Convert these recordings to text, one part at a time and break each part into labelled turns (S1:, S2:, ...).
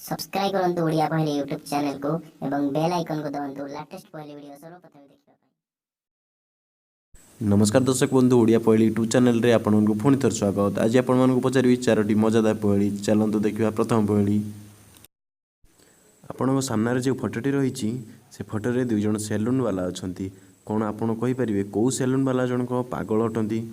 S1: Subscribe करंतु ओडिया पहेली YouTube channel को एवं बेल आइकन को दबाନ୍ତୁ लेटेस्ट पहेली वीडियो सर्वप्रथम देखिबा ପାଇଁ।
S2: नमस्कार दर्शक बंधु ओडिया पहेली यूट्यूब चैनल रे आपनको पुणी थर स्वागत। आज आपको पचारि चारोटी मजादार पहेली चलतु देखा। प्रथम पहेली आपण सामने जो फोटोटी रही से फोटो दुई जन सेलून वाला अच्छा कौन आपड़ कहींपारे कौ सेलून वाला जनक पागल अटंती।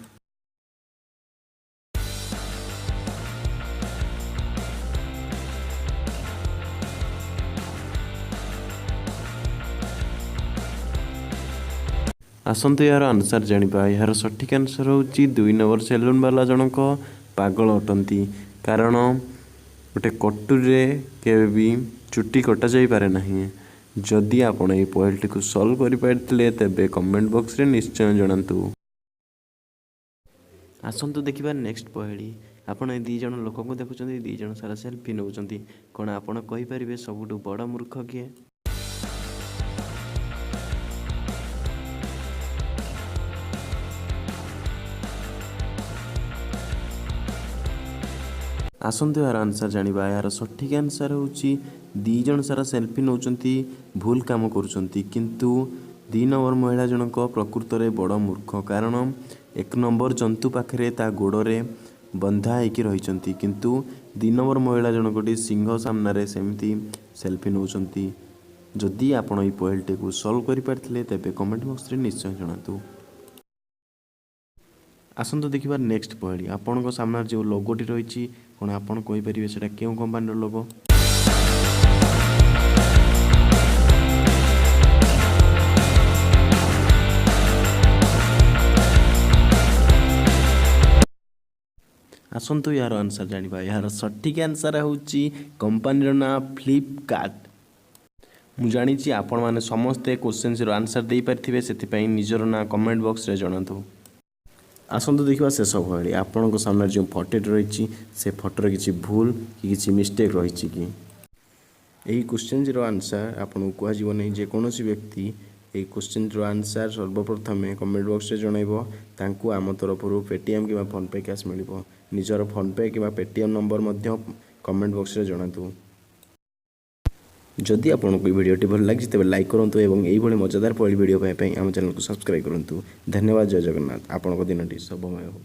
S2: आसतु यार आंसर जानिबा। यार सठिक आंसर होची 2 नंबर सेलून वाला जनक पागल अटंती। कारण गोटे कटुरे केबे भी चुट्टी कटा जाई पारे नहीं। जदि आपण ए पहेलटी को सॉल्व करि पारथिले तेबे कमेंट बॉक्स रे निश्चय जणांतु। आसतु देखिबा नेक्स्ट पहेली। आपण ए 2 जण लोक को देखुचंती, 2 जण सारा सेल्फी नउचंती। कोन आपण कहि परिबे सबुटु बड़ मूर्ख किए? आसतु यार आंसर जानिबा। यार सठिक आंसर होची 2 जण सारा सेल्फी नउचंती, भूल काम करूचंती। किंतु 2 नंबर महिला जनक प्रकृत रे बड़ मूर्ख। कारण 1 नंबर जंतु पाखरे ता गोड़े बंधा होइकी रहिचंती, किंतु 2 नंबर महिला जनकटी सिंह सामना रे सेमती सेल्फी नउचंती। जदि आपण ई पहेलटी को सॉल्व करि पारथिले तेबे कमेंट बॉक्स रे निश्चय जणांतु। आसतु देखिबा नेक्स्ट पहेली। आपणको सामने जो लोगोटी रही कौन आपड़ कहींपारे से क्यों कंपानी लोगो? आसतु यार आंसर जानिबा। यार सठिक आंसर होची कंपानी ना फ्लिपकार्ट। मु जानी आपण माने समस्ते क्वेश्चन रो आंसर दे पारथिबे, सेति निजर ना कमेंट बॉक्स रे जणांतु। आसतु देखिबा शेष पहेली। आपणको सामने जो फोटो रही से फोटो किसी भूल कि किसी मिस्टेक रही कि यही क्वेश्चन रो आंसर आपको कहजिबो नहीं। जेकोसी व्यक्ति यही क्वेश्चन रो आंसर सर्वप्रथम कमेंट बॉक्स रे जनइबो, तांकु आम तरफ पेटीएम कि फोनपे कैश मिलिबो। निजर फोनपे कि पेटीएम नंबर मध्य कमेंट बॉक्स रे जणातु। जदि आपको वीडियोटी भल लगी तेज लाइक करूँ और यही मजादार पहेली वीडियो आम चैनल को सब्सक्राइब करूँ। धन्यवाद। जय जगन्नाथ। आपन दिन शुभमय हो।